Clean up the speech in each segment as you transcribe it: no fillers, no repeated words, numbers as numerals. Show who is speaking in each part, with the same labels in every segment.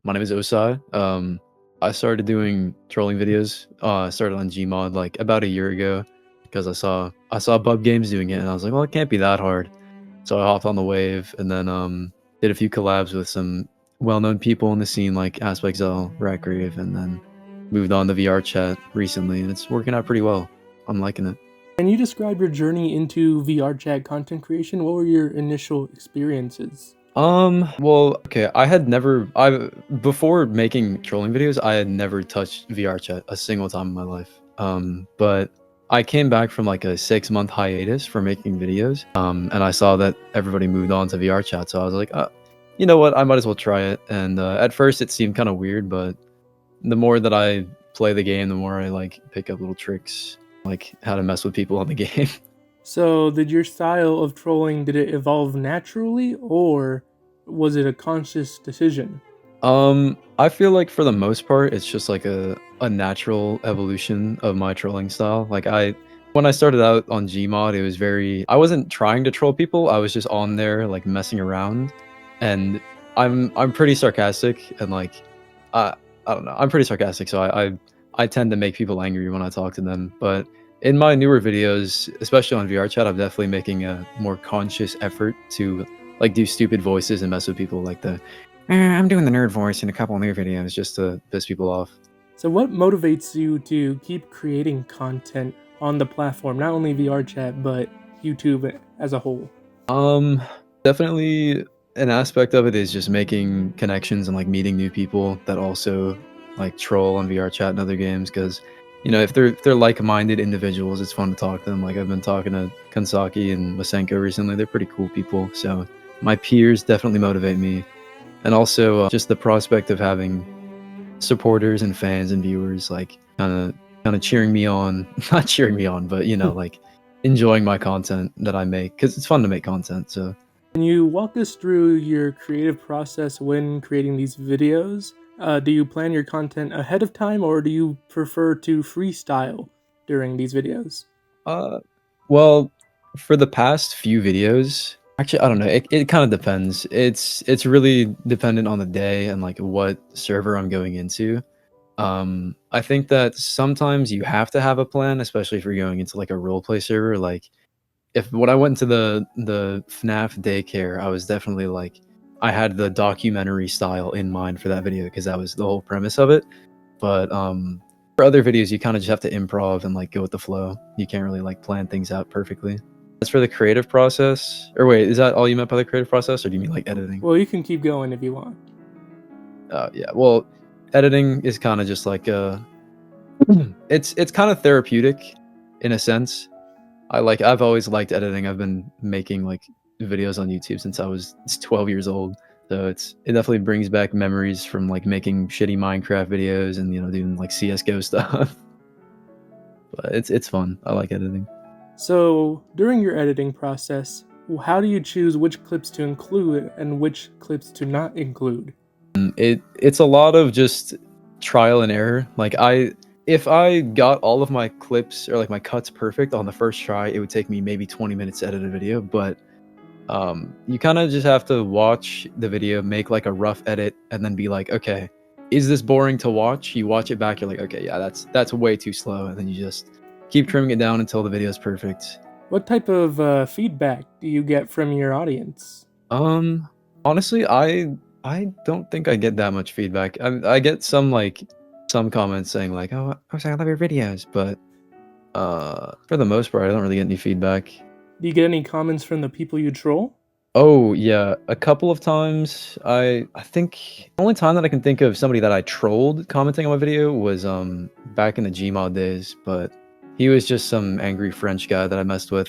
Speaker 1: My name is Osai. I started doing trolling videos. I started on Gmod like about a year ago because I saw Bub Games doing it, and I was like, well, it can't be that hard. So I hopped on the wave, and then did a few collabs with some well-known people in the scene like AspectZell, Ratgrave, and then moved on to VRChat recently, and it's working out pretty well. I'm liking it.
Speaker 2: Can you describe your journey into VR chat content creation? What were your initial experiences?
Speaker 1: Well, okay, before making trolling videos, I had never touched VRChat a single time in my life. But I came back from like a 6-month hiatus for making videos, and I saw that everybody moved on to VRChat, so I was like, you know what, I might as well try it. And at first it seemed kind of weird, but the more that I play the game, the more I like pick up little tricks, like how to mess with people on the game.
Speaker 2: So, did your style of trolling did it evolve naturally or was it a conscious decision?
Speaker 1: I feel like for the most part, it's just like a natural evolution of my trolling style. When I started out on Gmod, I wasn't trying to troll people. I was just on there like messing around, and I'm pretty sarcastic and like, I I don't know. I'm pretty sarcastic, so I tend to make people angry when I talk to them. But in my newer videos, especially on VRChat, I'm definitely making a more conscious effort to like do stupid voices and mess with people like the I'm doing the nerd voice in a couple new videos just to piss people off.
Speaker 2: So, what motivates you to keep creating content on the platform, not only VR chat, but YouTube as a whole?
Speaker 1: Um, Definitely an aspect of it is just making connections and like meeting new people that also like troll on VR chat and other games because if they're like-minded individuals, it's fun to talk to them. Like I've been talking to Kansaki and Masenko recently. They're pretty cool people. So my peers definitely motivate me. And also just the prospect of having supporters and fans and viewers like kind of cheering me on, not cheering me on, but like enjoying my content that I make because it's fun to make content. So
Speaker 2: Can you walk us through your creative process when creating these videos? Do you plan your content ahead of time or do you prefer to freestyle during these videos?
Speaker 1: uh well, for the past few videos, actually I don't know, it kind of depends. It's really dependent on the day and like what server I'm going into. I think that sometimes you have to have a plan, especially if you're going into like a roleplay server. Like if when I went to the FNAF daycare, I was definitely like I had the documentary style in mind for that video because that was the whole premise of it. But for other videos, you kind of just have to improv and like go with the flow. You can't really like plan things out perfectly. As for the creative process, or wait, is that all you meant by the creative process, or do you mean like editing?
Speaker 2: Well, you can keep going if you want.
Speaker 1: Yeah, well, editing is kind of just like it's kind of therapeutic in a sense. I've always liked editing. I've been making like videos on YouTube since I was 12 years old. So it definitely brings back memories from like making shitty Minecraft videos and doing like CS:GO stuff. But it's fun. I like editing.
Speaker 2: So, during your editing process, how do you choose which clips to include and which clips to not include?
Speaker 1: It's a lot of just trial and error. If I got all of my clips or like my cuts perfect on the first try, it would take me maybe 20 minutes to edit a video, but you kind of just have to watch the video, make like a rough edit, and then be like, okay, is this boring to watch? You watch it back, you're like, okay, yeah, that's way too slow, and then you just keep trimming it down until the video is perfect.
Speaker 2: What type of feedback do you get from your audience?
Speaker 1: Um, Honestly, I don't think I get that much feedback. I get some comments saying like, "Oh, I love your videos," but for the most part, I don't really get any feedback.
Speaker 2: Do you get any comments from the people you troll?
Speaker 1: Oh yeah, a couple of times. I think the only time that I can think of somebody that I trolled commenting on my video was back in the Gmod days, but he was just some angry French guy that I messed with,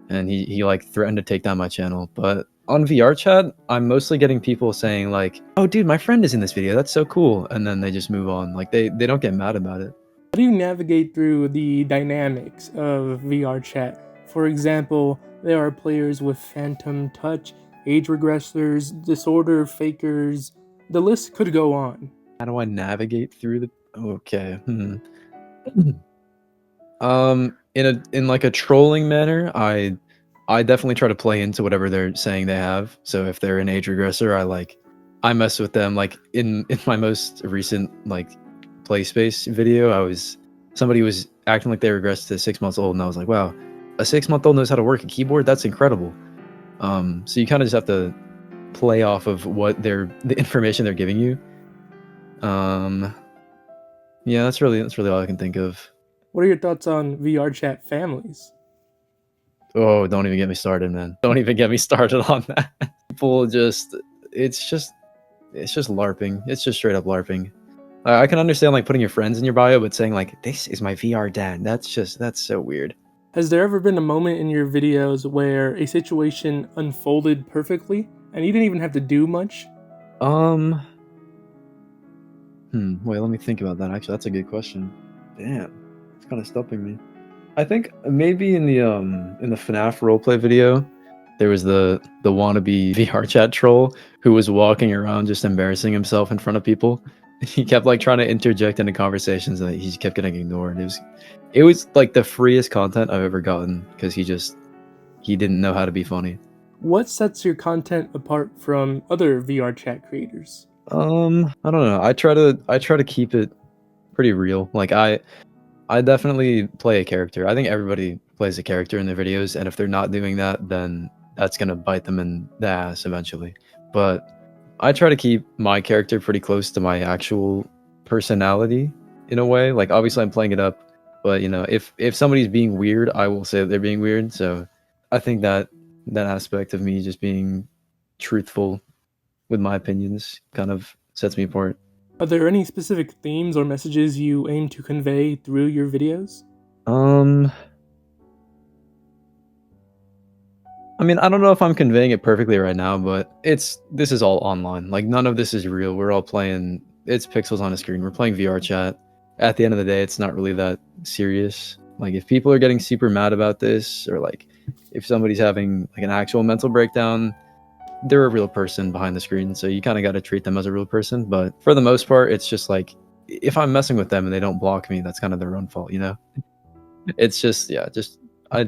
Speaker 1: and he like threatened to take down my channel. But on VR chat, I'm mostly getting people saying like, "Oh, dude, my friend is in this video. That's so cool," and then they just move on. Like they don't get mad about it.
Speaker 2: How do you navigate through the dynamics of VR chat? For example, there are players with phantom touch, age regressors, disorder fakers. The list could go on.
Speaker 1: How do I navigate through the? Okay. In like a trolling manner, I definitely try to play into whatever they're saying they have. So if they're an age regressor, I like I mess with them. Like in my most recent like play space video, somebody was acting like they regressed to 6 months old, and I was like, wow, a 6-month-old knows how to work a keyboard? That's incredible. So you kind of just have to play off of the information they're giving you. Yeah, that's really all I can think of.
Speaker 2: What are your thoughts on VRChat families?
Speaker 1: Oh, don't even get me started, man. Don't even get me started on that. People just, it's just LARPing. It's just straight up LARPing. I can understand like putting your friends in your bio, but saying like, this is my VR dad, that's so weird.
Speaker 2: Has there ever been a moment in your videos where a situation unfolded perfectly and you didn't even have to do much?
Speaker 1: Wait, let me think about that. Actually, that's a good question. Damn, it's kind of stumping me. I think maybe in the FNAF roleplay video, there was the wannabe VRChat troll who was walking around just embarrassing himself in front of people. He kept like trying to interject into conversations and he just kept getting ignored. It was like the freest content I've ever gotten because he didn't know how to be funny.
Speaker 2: What sets your content apart from other VRChat creators?
Speaker 1: I don't know. I try to keep it pretty real. Like I definitely play a character. I think everybody plays a character in their videos, and if they're not doing that, then that's gonna bite them in the ass eventually. But I try to keep my character pretty close to my actual personality in a way. Like obviously I'm playing it up, but you know, if somebody's being weird, I will say that they're being weird. So I think that aspect of me just being truthful with my opinions kind of sets me apart.
Speaker 2: Are there any specific themes or messages you aim to convey through your videos?
Speaker 1: Um I mean, I don't know if I'm conveying it perfectly right now, but this is all online. Like none of this is real. We're all playing, it's pixels on a screen. We're playing VR chat. At the end of the day, it's not really that serious. Like if people are getting super mad about this, or like if somebody's having like an actual mental breakdown, they're a real person behind the screen. So you kind of got to treat them as a real person. But for the most part, it's just like if I'm messing with them and they don't block me, that's kind of their own fault, you know? It's just, yeah, just I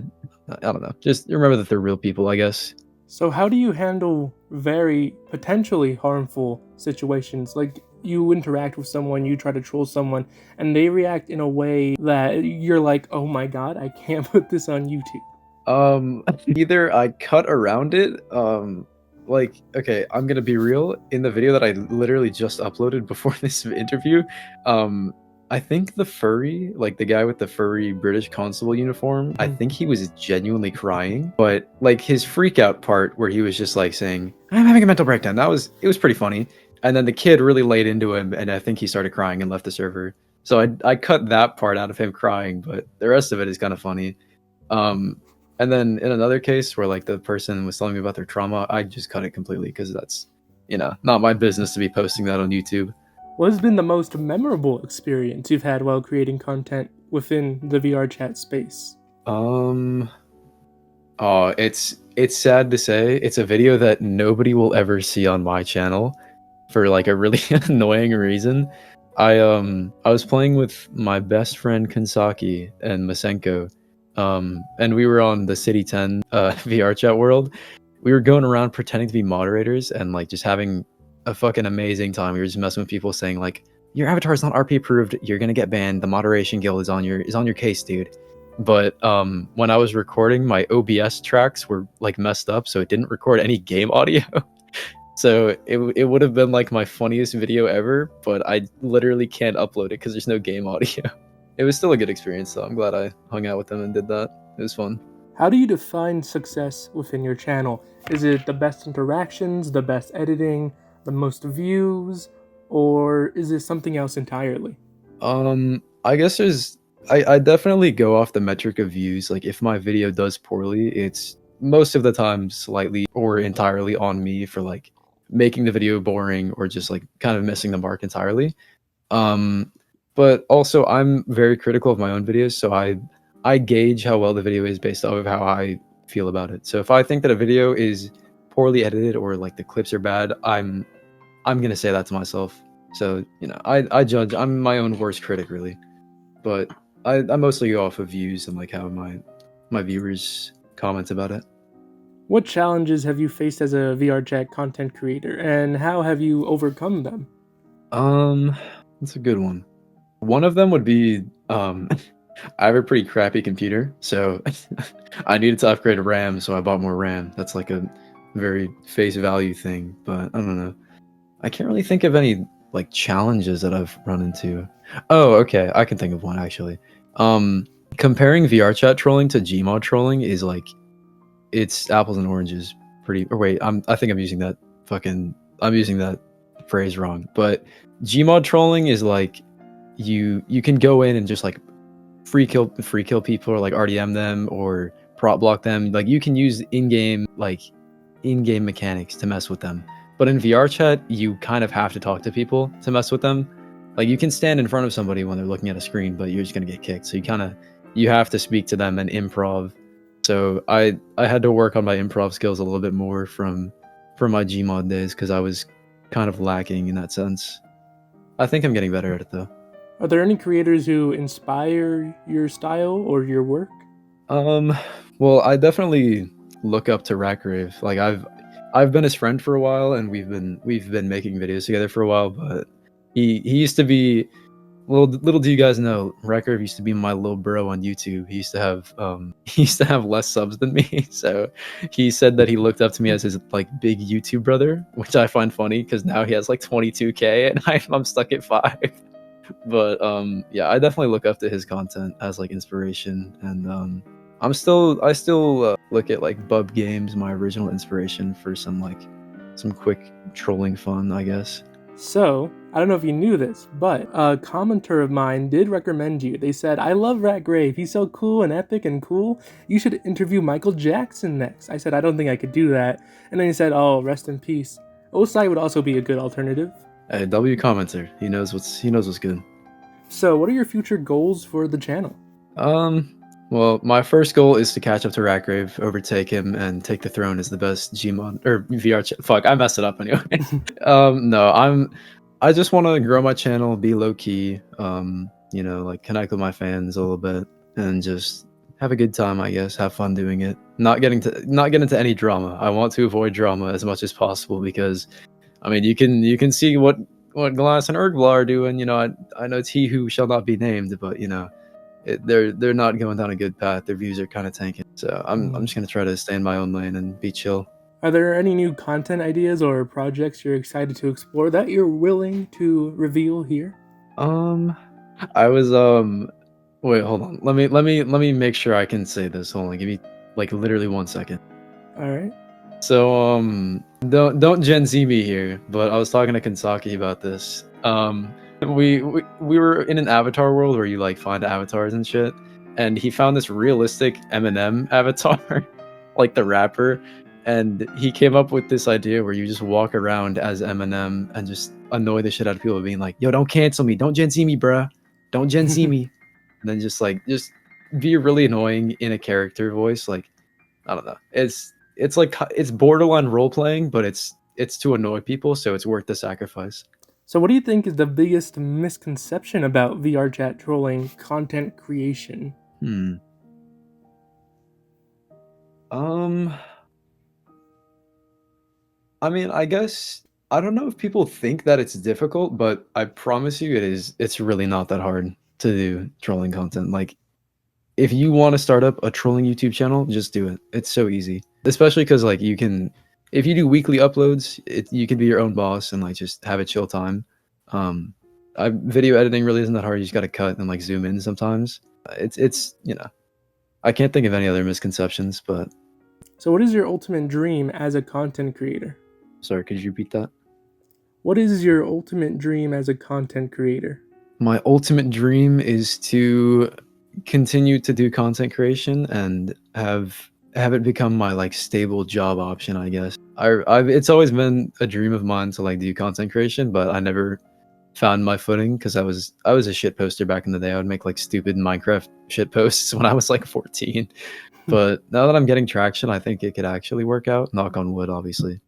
Speaker 1: don't know. Just remember that they're real people, I guess.
Speaker 2: So, how do you handle very potentially harmful situations? Like you interact with someone, you try to troll someone, and they react in a way that you're like, oh my god, I can't put this on YouTube.
Speaker 1: Either I cut around it, like, okay, I'm gonna be real. In the video that I literally just uploaded before this interview, I think the furry, like the guy with the furry British constable uniform, I think he was genuinely crying. But like his freak out part where he was just like saying, I'm having a mental breakdown, it was pretty funny. And then the kid really laid into him, and I think he started crying and left the server. So I cut that part out of him crying, but the rest of it is kind of funny. Um, and then in another case where like the person was telling me about their trauma, I just cut it completely because that's, you know, not my business to be posting that on YouTube.
Speaker 2: What has been the most memorable experience you've had while creating content within the VRChat space?
Speaker 1: Oh, it's sad to say. It's a video that nobody will ever see on my channel for like a really annoying reason. I was playing with my best friend Kansaki and Masenko. And we were on the City 10 VR chat world. We were going around pretending to be moderators and like just having a fucking amazing time. We were just messing with people saying like, your avatar is not RP approved, you're gonna get banned, the moderation guild is on your case, dude. But when I was recording, my OBS tracks were like messed up, so it didn't record any game audio. So it would have been like my funniest video ever, but I literally can't upload it because there's no game audio. It was still a good experience, though. I'm glad I hung out with them and did that. It was fun.
Speaker 2: How do you define success within your channel? Is it the best interactions, the best editing, the most views, or is it something else entirely?
Speaker 1: I guess I definitely go off the metric of views. Like if my video does poorly, it's most of the time slightly or entirely on me for like making the video boring or just like kind of missing the mark entirely. Um, but also I'm very critical of my own videos, so I gauge how well the video is based off of how I feel about it. So if I think that a video is poorly edited or like the clips are bad, I'm gonna say that to myself. So you know, I judge. I'm my own worst critic, really. But I mostly go off of views and like how my viewers comment about it.
Speaker 2: What challenges have you faced as a VRChat content creator, and how have you overcome them?
Speaker 1: Um, that's a good one. One of them would be I have a pretty crappy computer, so I needed to upgrade RAM, so I bought more RAM. That's like a very face value thing, but I don't know. I can't really think of any like challenges that I've run into. Oh, okay, I can think of one actually. Um, Comparing VRChat trolling to Gmod trolling is like it's apples and oranges. Pretty. Or wait, I think I'm using that phrase wrong. But Gmod trolling is like you can go in and just like free kill people or like RDM them or prop block them. Like you can use in-game mechanics to mess with them. But in VR chat, you kind of have to talk to people to mess with them. Like you can stand in front of somebody when they're looking at a screen, but you're just gonna get kicked. So you have to speak to them and improv. So I had to work on my improv skills a little bit more from my Gmod days because I was kind of lacking in that sense. I think I'm getting better at it though.
Speaker 2: Are there any creators who inspire your style or your work?
Speaker 1: Um, well, I definitely look up to Ratgrave. Like I've been his friend for a while, and we've been making videos together for a while. But he used to be little do you guys know, Ratgrave used to be my little bro on YouTube. He used to have he used to have less subs than me, so he said that he looked up to me as his like big YouTube brother, which I find funny because now he has like 22K and I'm stuck at 5. But yeah, I definitely look up to his content as like inspiration, and I still look at like Bub Games, my original inspiration for some quick trolling fun, I guess.
Speaker 2: So, I don't know if you knew this, but a commenter of mine did recommend you. They said, I love Ratgrave. He's so cool and epic and cool. You should interview Michael Jackson next. I said, I don't think I could do that. And then he said, oh, rest in peace. Osai would also be a good alternative.
Speaker 1: Hey, W commenter, he knows what's good.
Speaker 2: So, what are your future goals for the channel?
Speaker 1: Well, my first goal is to catch up to Ratgrave, overtake him, and take the throne as the best Gmod or VR. Fuck, I messed it up anyway. No, I just want to grow my channel, be low key. You know, like connect with my fans a little bit, and just have a good time. I guess have fun doing it. Not get into any drama. I want to avoid drama as much as possible because, I mean, you can see what Glass and Urgla are doing. You know, I know it's he who shall not be named, but you know they're not going down a good path. Their views are kind of tanking. So I'm just gonna try to stay in my own lane and be chill.
Speaker 2: Are there any new content ideas or projects you're excited to explore that you're willing to reveal here?
Speaker 1: I was wait, hold on. Let me make sure I can say this. Hold on, give me like literally 1 second.
Speaker 2: All right.
Speaker 1: So don't Gen Z me here, but I was talking to Kansaki about this. We were in an avatar world where you like find avatars and shit, and he found this realistic Eminem avatar, like the rapper, and he came up with this idea where you just walk around as Eminem and just annoy the shit out of people, being like, "Yo, don't cancel me, don't Gen Z me, bruh, don't Gen Z me," and then just be really annoying in a character voice, like I don't know. It's like it's borderline role playing, but it's to annoy people, so it's worth the sacrifice.
Speaker 2: So, what do you think is the biggest misconception about VRChat trolling content creation?
Speaker 1: Hmm. Um. I mean, I guess I don't know if people think that it's difficult, but I promise you, it is. It's really not that hard to do trolling content. Like, if you want to start up a trolling YouTube channel, just do it. It's so easy. Especially because like you can, if you do weekly uploads, you can be your own boss and like just have a chill time. Um, Video editing really isn't that hard. You just got to cut and like zoom in sometimes. It's you know I can't think of any other misconceptions, but
Speaker 2: So, what is your ultimate dream as a content creator?
Speaker 1: sorry, could you repeat that?
Speaker 2: What is your ultimate dream as a content creator?
Speaker 1: My ultimate dream is to continue to do content creation and have it become my like stable job option, I guess. I've it's always been a dream of mine to like do content creation, but I never found my footing because I was a shit poster back in the day. I would make like stupid Minecraft shit posts when I was like 14. But now that I'm getting traction, I think it could actually work out. Knock on wood, obviously.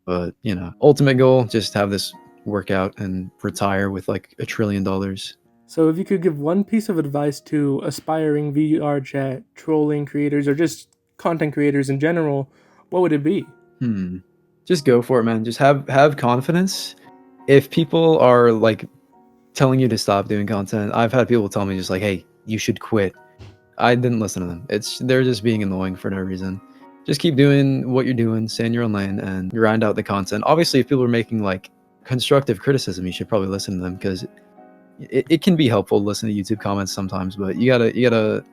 Speaker 1: But you know, ultimate goal, just have this work out and retire with like $1 trillion.
Speaker 2: So, if you could give one piece of advice to aspiring VRChat trolling creators or just content creators in general, What would it be?
Speaker 1: Just go for it, man. Just have confidence. If people are like telling you to stop doing content, I've had people tell me just like, "Hey, you should quit." I didn't listen to them. They're just being annoying for no reason. Just keep doing what you're doing, stay in your own lane, and grind out the content. Obviously, if people are making like constructive criticism, you should probably listen to them because it can be helpful to listen to YouTube comments sometimes. But you gotta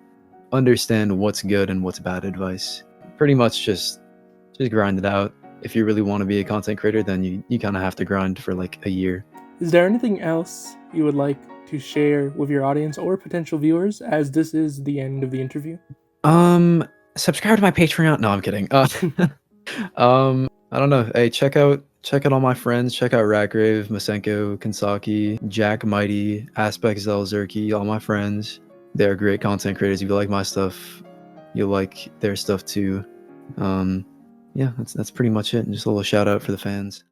Speaker 1: understand what's good and what's bad advice. Pretty much just grind it out. If you really want to be a content creator, then you kind of have to grind for like a year.
Speaker 2: Is there anything else you would like to share with your audience or potential viewers, as this is the end of the interview?
Speaker 1: Subscribe to my Patreon. No, I'm kidding. I don't know. Hey, check out all my friends. Check out Ratgrave, Masenko, Kansaki, Jack Mighty, Aspect Zel Zerky, all my friends. They're great content creators. If you like my stuff, you'll like their stuff too. Yeah, that's pretty much it. And just a little shout out for the fans.